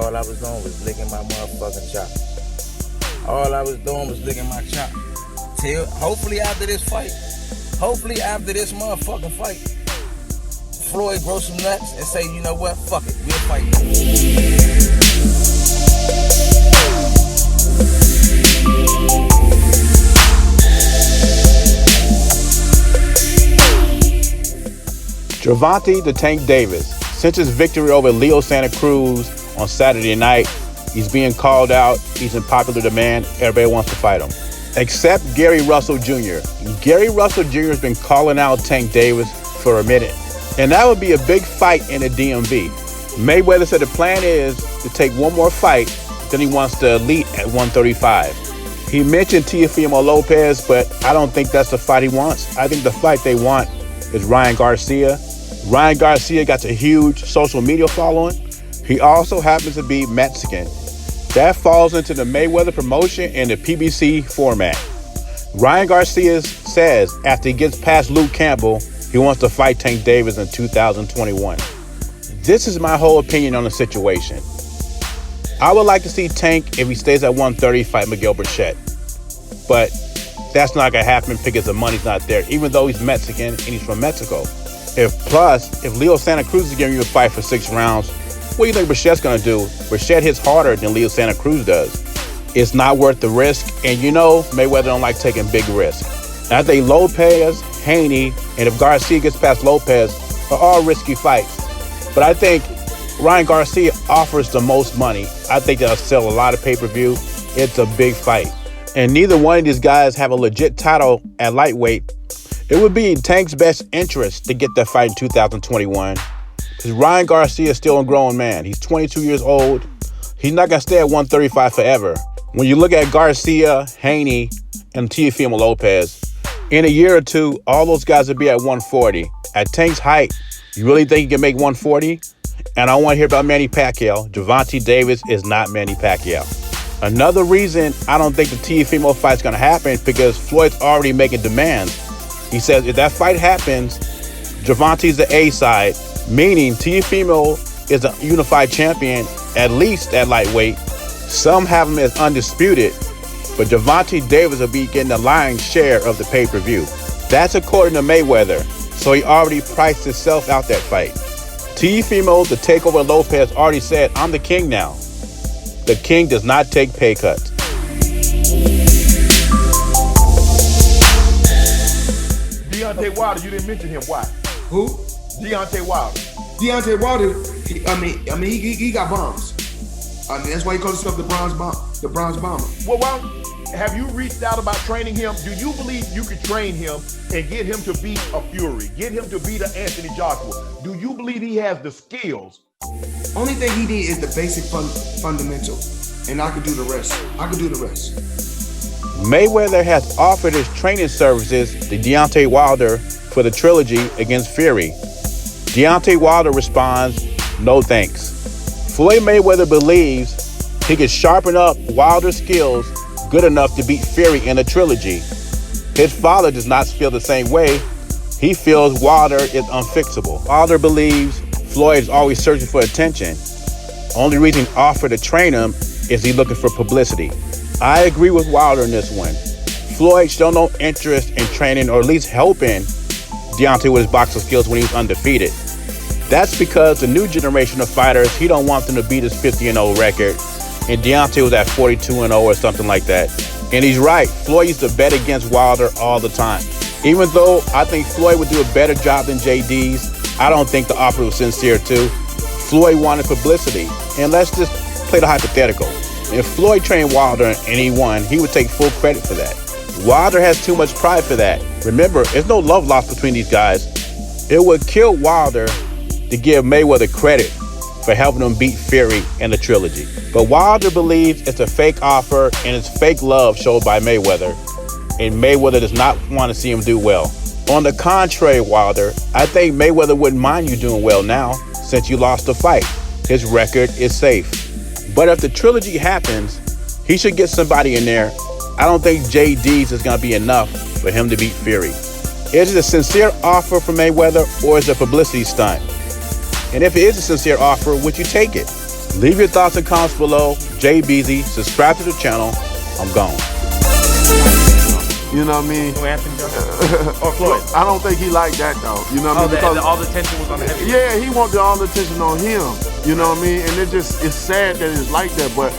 all I was doing was licking my motherfucking chop. All I was doing was licking my chop. Till hopefully after this motherfucking fight, Floyd grow some nuts and say, you know what, fuck it, we'll fight. Gervonta "The Tank" Davis, since his victory over Leo Santa Cruz on Saturday night, he's being called out. He's in popular demand. Everybody wants to fight him, except Gary Russell Jr. Gary Russell Jr. has been calling out Tank Davis for a minute, and that would be a big fight in the DMV. Mayweather said the plan is to take one more fight, then he wants the elite at 135. He mentioned Teofimo Lopez, but I don't think that's the fight he wants. I think the fight they want is Ryan Garcia. Ryan Garcia got a huge social media following. He also happens to be Mexican. That falls into the Mayweather promotion and the PBC format. Ryan Garcia says after he gets past Luke Campbell, he wants to fight Tank Davis in 2021. This is my whole opinion on the situation. I would like to see Tank, if he stays at 130, fight Miguel Burchett. But that's not going to happen because the money's not there, even though he's Mexican and he's from Mexico. If Leo Santa Cruz is giving you a fight for 6 rounds, what do you think Burchett's going to do? Burchett hits harder than Leo Santa Cruz does. It's not worth the risk, and you know Mayweather don't like taking big risks. I think Lopez, Haney, and if Garcia gets past Lopez are all risky fights. But I think Ryan Garcia offers the most money. I think they'll sell a lot of pay-per-view. It's a big fight. And neither one of these guys have a legit title at lightweight. It would be in Tank's best interest to get that fight in 2021. Because Ryan Garcia is still a grown man. He's 22 years old. He's not going to stay at 135 forever. When you look at Garcia, Haney, and Teofimo Lopez, in a year or two, all those guys will be at 140. At Tank's height, you really think he can make 140? And I want to hear about Manny Pacquiao. Gervonta Davis is not Manny Pacquiao. Another reason I don't think the Teofimo fight's going to happen is because Floyd's already making demands. He says if that fight happens, Gervonta's the A side, meaning Teofimo is a unified champion, at least at lightweight. Some have him as undisputed, but Gervonta Davis will be getting the lion's share of the pay-per-view. That's according to Mayweather, so he already priced himself out that fight. Teofimo, the takeover Lopez, already said, I'm the king now. The king does not take pay cuts. Deontay Wilder, you didn't mention him. Why? Who? Deontay Wilder. Deontay Wilder. He got bombs. That's why he calls himself the Bronze Bomber. Well, have you reached out about training him? Do you believe you could train him and get him to be a Fury, get him to be the Anthony Joshua? Do you believe he has the skills? Only thing he needs is the basic fundamentals, and I can do the rest. Mayweather has offered his training services to Deontay Wilder for the trilogy against Fury. Deontay Wilder responds, no thanks. Floyd Mayweather believes he can sharpen up Wilder's skills good enough to beat Fury in a trilogy. His father does not feel the same way. He feels Wilder is unfixable. Wilder believes Floyd is always searching for attention. Only reason he offered to train him is he looking for publicity. I agree with Wilder in this one. Floyd showed no interest in training or at least helping Deontay with his boxing skills when he was undefeated. That's because the new generation of fighters, he don't want them to beat his 50-0 record. And Deontay was at 42-0 or something like that. And he's right. Floyd used to bet against Wilder all the time. Even though I think Floyd would do a better job than JD's, I don't think the offer was sincere too. Floyd wanted publicity. And let's just play the hypothetical. If Floyd trained Wilder and he won, he would take full credit for that. Wilder has too much pride for that. Remember, there's no love lost between these guys. It would kill Wilder to give Mayweather credit for helping him beat Fury in the trilogy. But Wilder believes it's a fake offer and it's fake love showed by Mayweather. And Mayweather does not want to see him do well. On the contrary, Wilder, I think Mayweather wouldn't mind you doing well now since you lost the fight. His record is safe. But if the trilogy happens, he should get somebody in there. I don't think JD's is going to be enough for him to beat Fury. Is it a sincere offer from Mayweather or is it a publicity stunt? And if it is a sincere offer, would you take it? Leave your thoughts and comments below. Jay Beezy, subscribe to the channel. I'm gone. You know what I mean? Who, Anthony Joshua? Or Floyd? I don't think he liked that though. You know what I mean? Because all the attention was on the heavyweight. yeah, he wanted all the attention on him. You know what I mean? And it's sad that it's like that. But